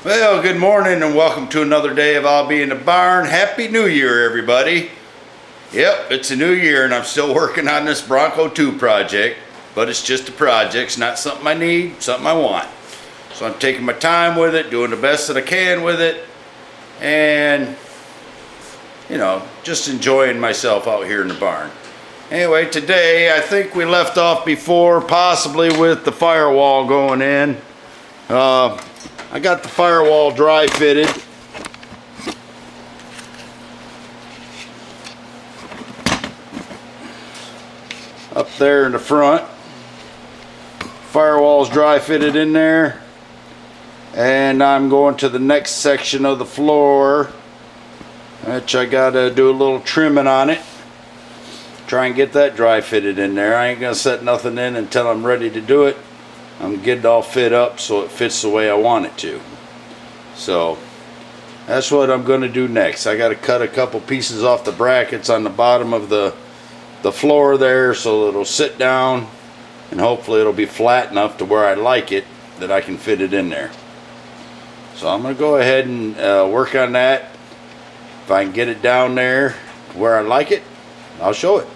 Well, good morning and welcome to another day of I'll Be in the Barn. Happy New Year, everybody. Yep, it's a new year and I'm still working on this Bronco 2 project, but it's just a project. It's not something I need, something I want. So I'm taking my time with it, doing the best that I can with it, and, you know, just enjoying myself out here in the barn. Anyway, today I think we left off before, possibly with the firewall going in. I got the firewall dry fitted. Up there in the front. Firewall's dry fitted in there. And I'm going to the next section of the floor, which I gotta do a little trimming on it. Try and get that dry fitted in there. I ain't gonna set nothing in until I'm ready to do it. I'm getting it all fit up so it fits the way I want it to. So that's what I'm going to do next. I got to cut a couple pieces off the brackets on the bottom of the floor there so it'll sit down, and hopefully it'll be flat enough to where I like it that I can fit it in there. So I'm going to go ahead and work on that. If I can get it down there where I like it, I'll show it.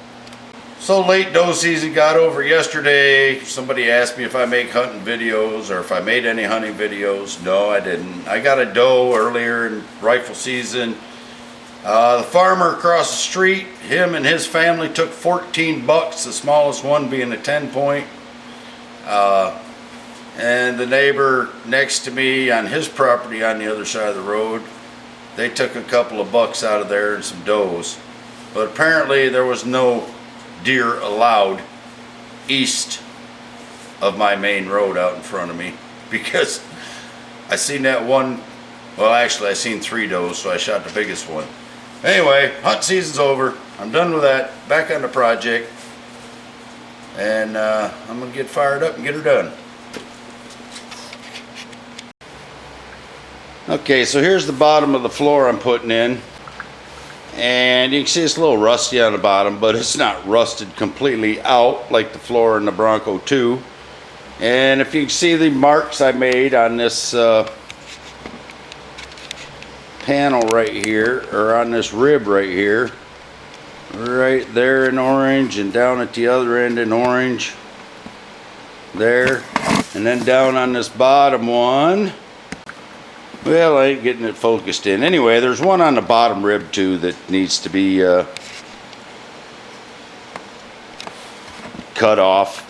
So late doe season got over yesterday. Somebody asked me if I make hunting videos or if I made any hunting videos. No, I didn't. I got a doe earlier in rifle season. The farmer across the street, him and his family took 14 bucks, the smallest one being a 10 point. And the neighbor next to me on his property on the other side of the road, they took a couple of bucks out of there and some does. But apparently there was no deer allowed east of my main road out in front of me, because I seen that one. Well, actually I seen 3 does, so I shot the biggest one. Anyway, hunt season's over. I'm done with that. Back on the project, and I'm gonna get fired up and get her done. Okay, so here's the bottom of the floor I'm putting in. And you can see it's a little rusty on the bottom, but it's not rusted completely out like the floor in the Bronco 2. And if you can see the marks I made on this panel right here, or on this rib right here, right there in orange, and down at the other end in orange, there, and then down on this bottom one. Well, I ain't getting it focused in. Anyway, there's one on the bottom rib too that needs to be cut off.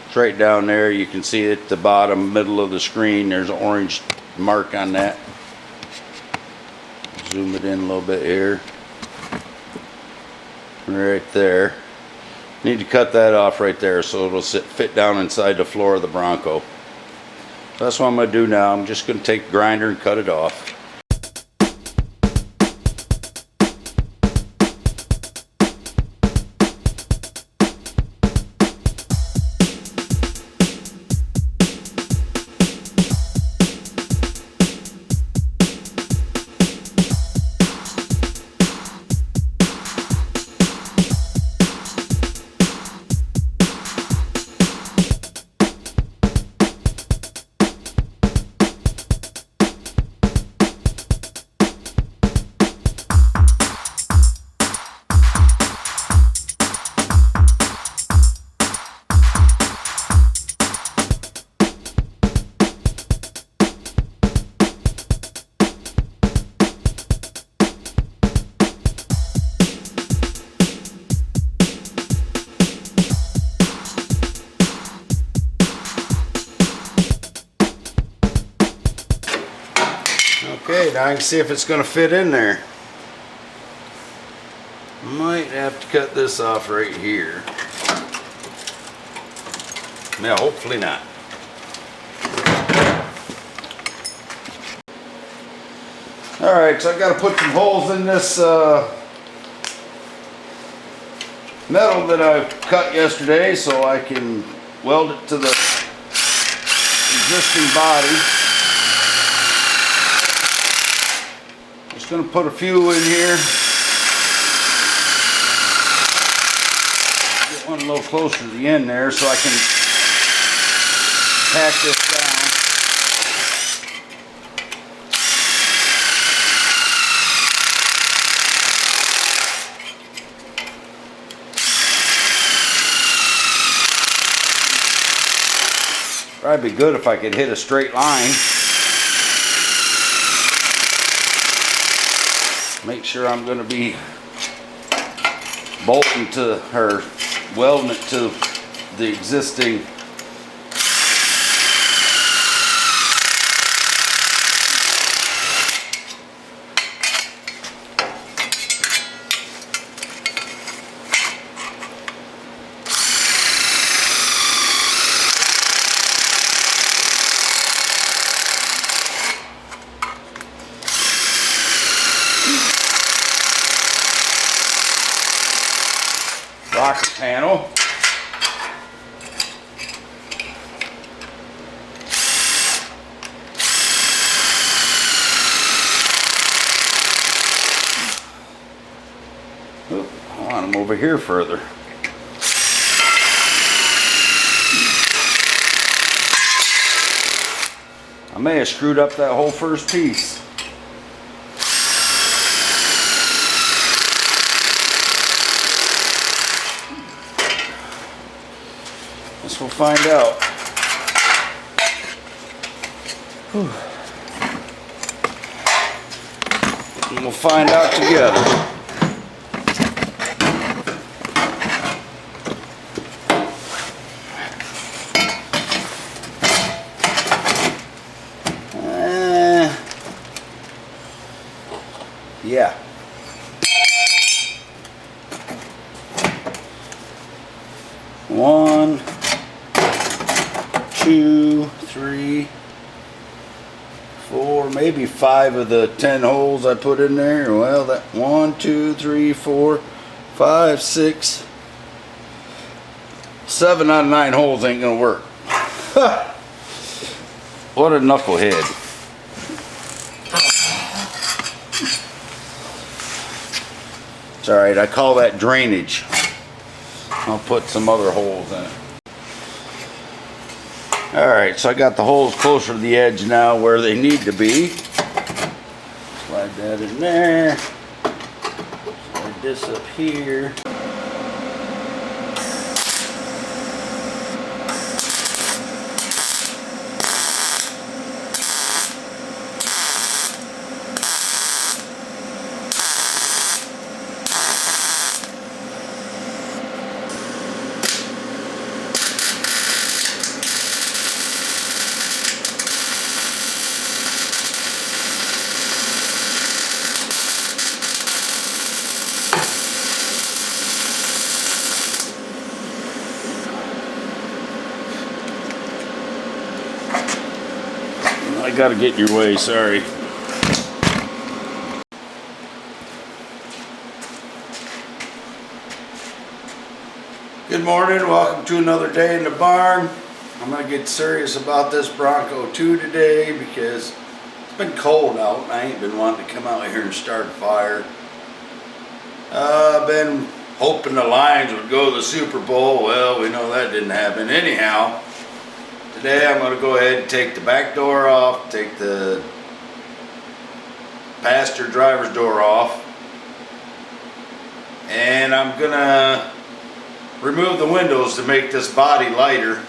It's right down there. You can see it at the bottom middle of the screen. There's an orange mark on that. Zoom it in a little bit here. Right there. Need to cut that off right there so it'll fit down inside the floor of the Bronco. That's what I'm going to do now. I'm just going to take the grinder and cut it off. Okay, now I can see if it's going to fit in there. Might have to cut this off right here. Now, hopefully not. Alright, so I've got to put some holes in this metal that I cut yesterday so I can weld it to the existing body. Just going to put a few in here. Get one a little closer to the end there so I can pack this down. Probably be good if I could hit a straight line. Make sure I'm going to be bolting to, or welding it to the existing rocker panel. Oop, I want them over here further. I may have screwed up that whole first piece. Guess we'll find out. Whew. And we'll find out together. Yeah. One, two, three, four, maybe 5 of the 10 holes I put in there. Well, that 1, 2, 3, 4, 5, 6, 7 out of 9 holes ain't gonna work. What a knucklehead. It's alright, I call that drainage. I'll put some other holes in it. Alright, so I got the holes closer to the edge now where they need to be. Slide that in there. Slide this up here. I gotta get in your way, sorry. Good morning, welcome to another day in the barn. I'm gonna get serious about this Bronco 2 today because it's been cold out and I ain't been wanting to come out here and start a fire. I've been hoping the Lions would go to the Super Bowl. Well, we know that didn't happen. Anyhow, today I'm going to go ahead and take the back door off, take the passenger driver's door off, and I'm going to remove the windows to make this body lighter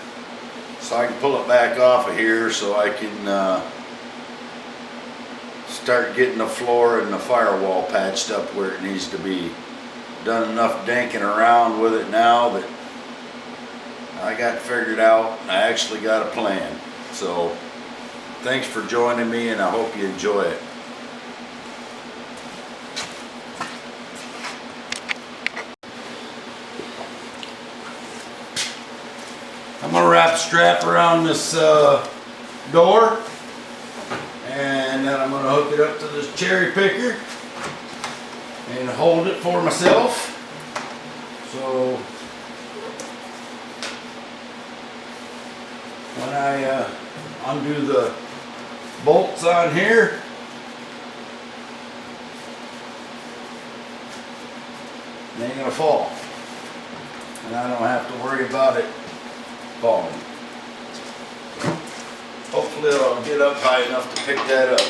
so I can pull it back off of here so I can start getting the floor and the firewall patched up where it needs to be. Done enough dinking around with it now that I got it figured out. I actually got a plan. So thanks for joining me and I hope you enjoy it. I'm going to wrap a strap around this door and then I'm going to hook it up to this cherry picker and hold it for myself. So when I undo the bolts on here, they ain't gonna fall, and I don't have to worry about it falling. Hopefully I'll get up high enough to pick that up.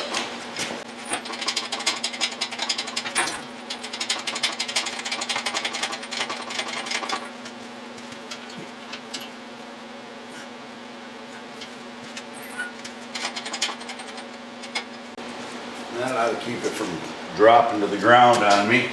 That'll keep it from dropping to the ground on me.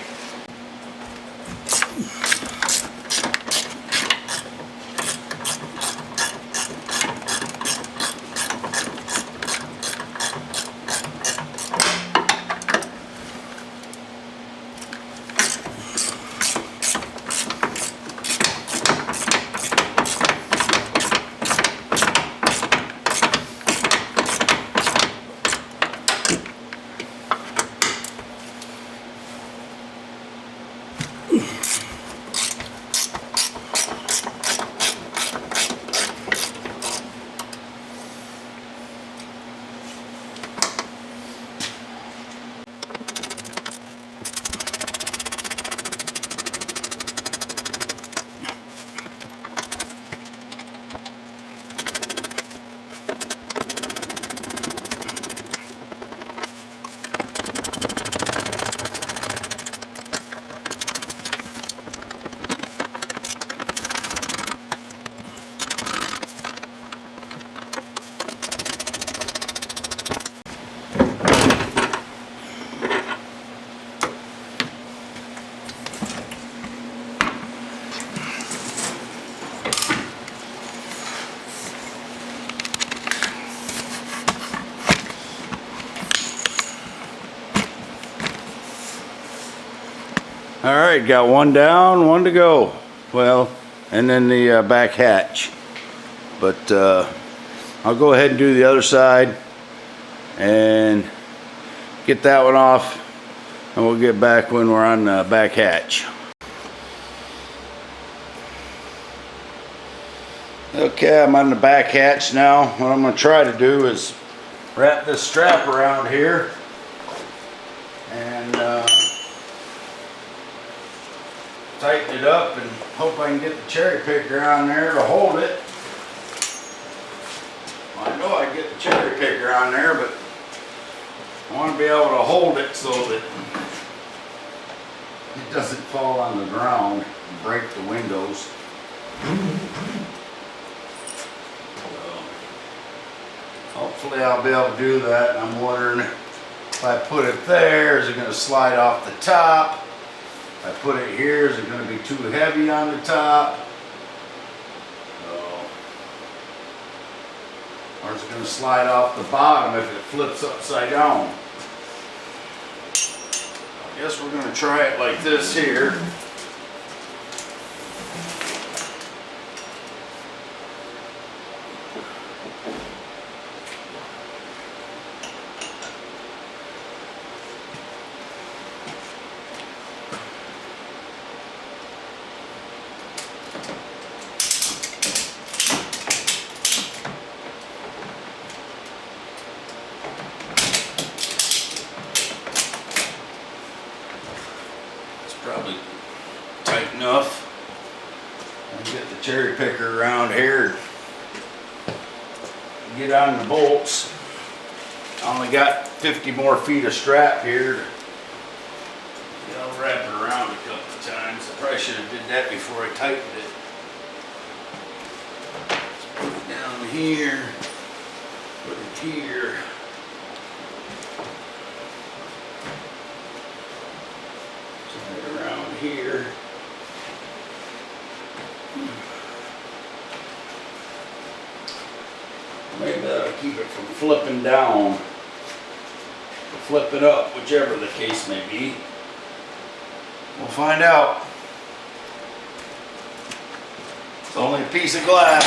All right, got one down, one to go. Well, and then the back hatch. But I'll go ahead and do the other side and get that one off, and we'll get back when we're on the back hatch. Okay, I'm on the back hatch now. What I'm going to try to do is wrap this strap around here and tighten it up, and hope I can get the cherry picker on there to hold it. Well, I know I can get the cherry picker on there, but I want to be able to hold it so that it doesn't fall on the ground and break the windows. Hopefully I'll be able to do that. I'm wondering if I put it there, is it going to slide off the top? If I put it here, is it going to be too heavy on the top? Or is it going to slide off the bottom if it flips upside down? I guess we're going to try it like this here. Probably tight enough. I'll get the cherry picker around here and get on the bolts. I only got 50 more feet of strap here. I'll wrap it around a couple of times. I probably should have did that before I tightened it. Let's put it down here. Put it here. Here. Maybe that'll keep it from flipping down or flipping up, whichever the case may be. We'll find out. It's only a piece of glass.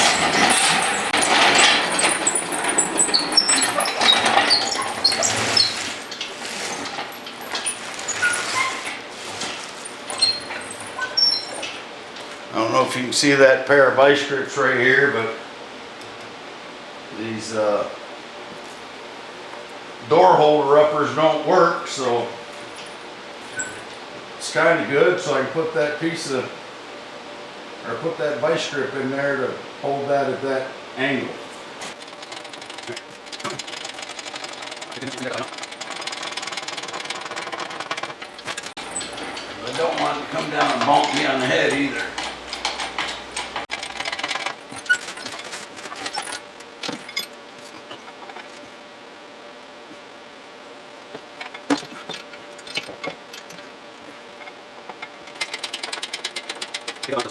I don't know if you can see that pair of vice grips right here, but these door holder uppers don't work, so it's kind of good. So I can put that piece of, or put that vice grip in there to hold that at that angle. I don't want it to come down and bump me on the head either. All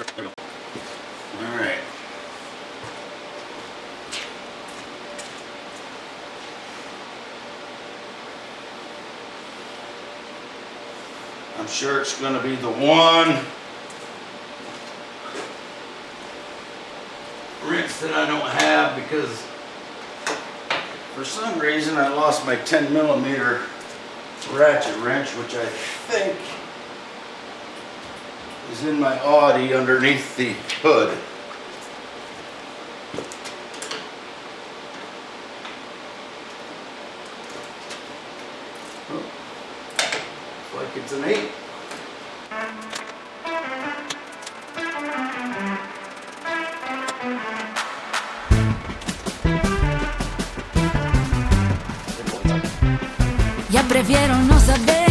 right. I'm sure it's going to be the one wrench that I don't have because for some reason I lost my 10mm ratchet wrench, which I think is in my Audi underneath the hood. Looks like it's an 8. Ya prefiero no saber.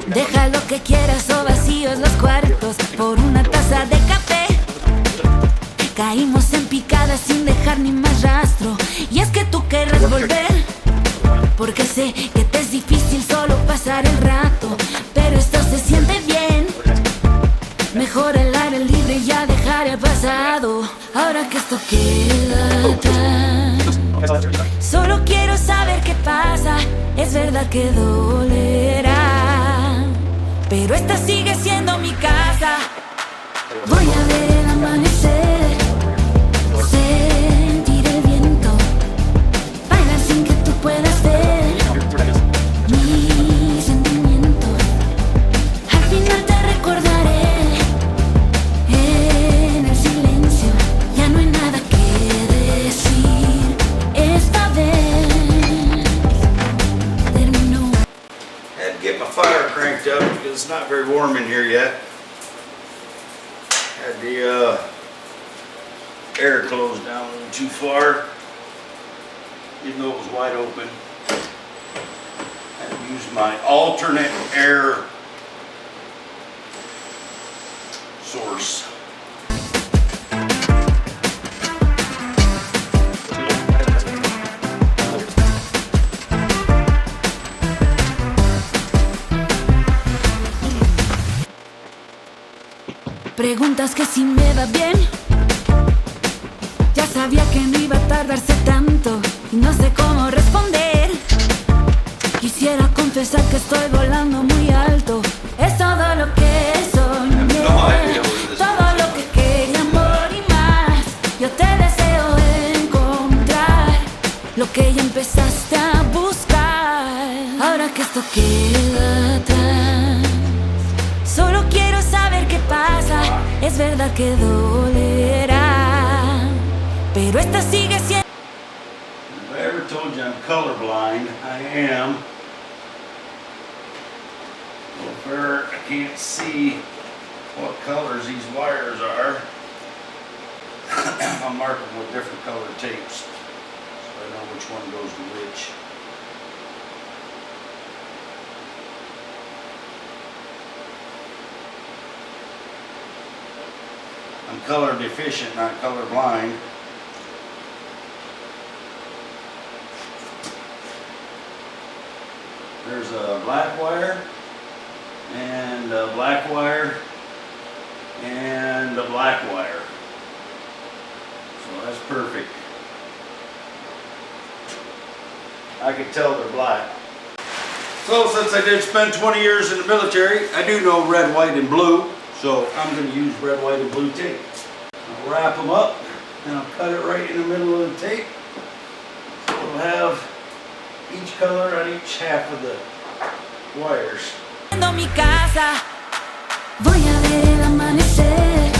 Deja lo que quieras o vacíos los cuartos por una taza de café. Caímos en picada sin dejar ni más rastro. Y es que tú querrás volver, porque sé que te es difícil solo pasar el rato, pero esto se siente bien. Mejor el aire libre y ya dejar el pasado. Ahora que esto queda atrás, solo quiero saber qué pasa. Es verdad que dolerá, pero esta sigue siendo mi casa. Voy a ver el amanecer, sentir el viento, bailar sin que tú puedas ver mis sentimientos. Al final te recordaré en el silencio. Ya no hay nada que decir. Esta vez terminó. Had to get my fire cranked up because it's not very warm in here yet. Had the air closed down a little too far, even though it was wide open. Had to use my alternate air source. Preguntas que si me va bien. Ya sabía que no iba a tardarse tanto y no sé cómo responder. Quisiera confesar que estoy volando muy alto. Es todo lo que soñé, todo lo que quería, amor y más. Yo te deseo encontrar lo que ya empezaste a buscar. Ahora que esto queda atrás, solo quiero saber qué pasa. Es verdad que dolerá, pero esta sigue siendo. If I ever told you I'm colorblind, I am. Well, where I can't see what colors these wires are, I'll mark them with different colored tapes so I know which one goes to which. I'm color deficient, not color blind. There's a black wire and a black wire and a black wire. So that's perfect. I can tell they're black. So since I did spend 20 years in the military, I do know red, white, and blue. So I'm going to use red, white, and blue tape. I'll wrap them up and I'll cut it right in the middle of the tape. So we'll have each color on each half of the wires. Mi casa. Voy a ver el amanecer,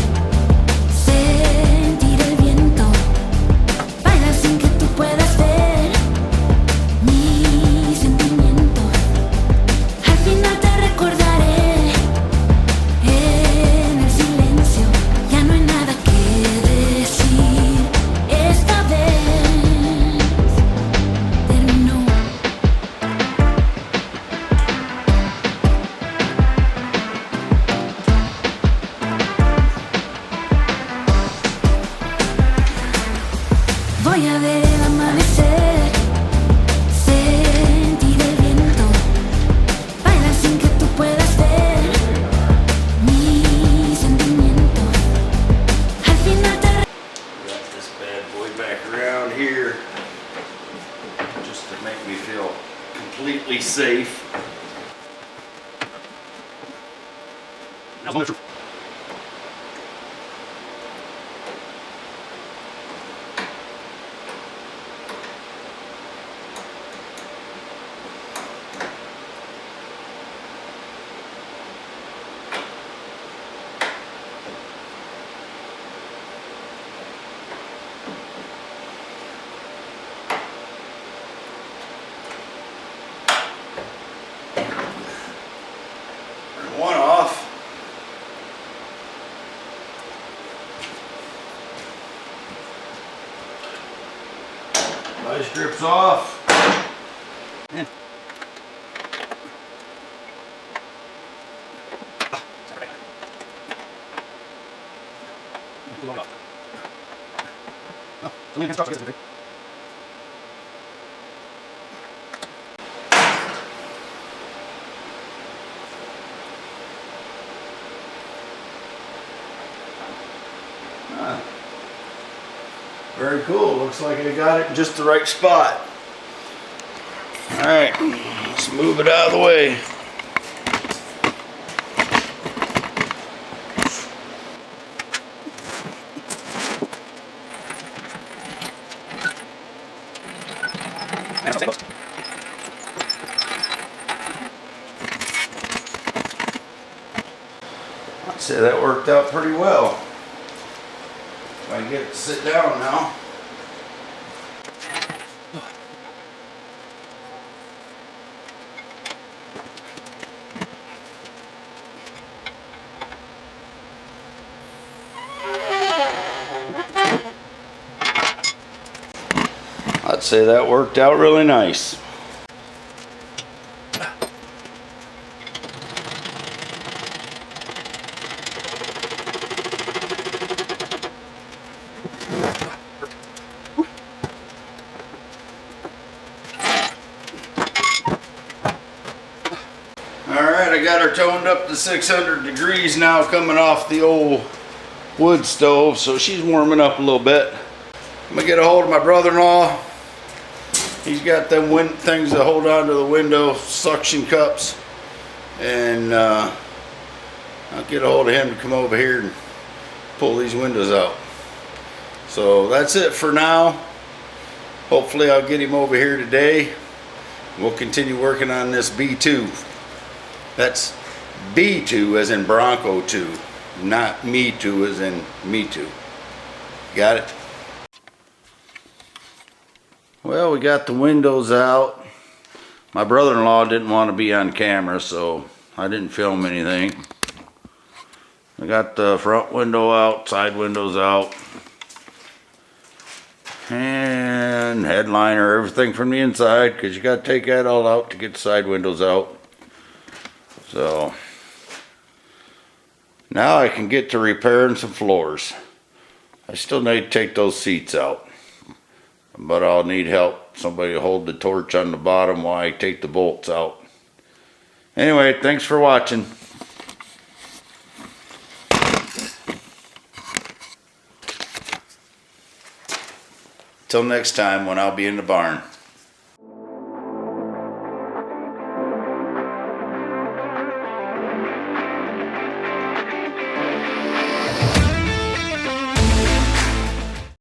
sentir el viento, bailar sin que tú puedas ver mis sentimientos. Al final te recordaré en el silencio. Ya no hay nada que decir. Esta vez terminó. One off. Vice grips off. Very cool. Looks like I got it in just the right spot. All right, let's move it out of the way. I'd say that worked out pretty well. If I can get it to sit down now. I'd say that worked out really nice. Alright, I got her toned up to 600 degrees now, coming off the old wood stove, so she's warming up a little bit. I'm gonna get a hold of my brother-in-law. He's got them things that hold on to the window, suction cups, and I'll get a hold of him to come over here and pull these windows out. So that's it for now. Hopefully I'll get him over here today. We'll continue working on this B2. That's B2 as in Bronco 2, not Me Too as in Me Too. Got it? Well, we got the windows out. My brother-in-law didn't want to be on camera, so I didn't film anything. I got the front window out, side windows out, and headliner, everything from the inside, because you got to take that all out to get the side windows out. So now I can get to repairing some floors. I still need to take those seats out, but I'll need help. Somebody to hold the torch on the bottom while I take the bolts out. Anyway, thanks for watching. Till next time when I'll be in the barn.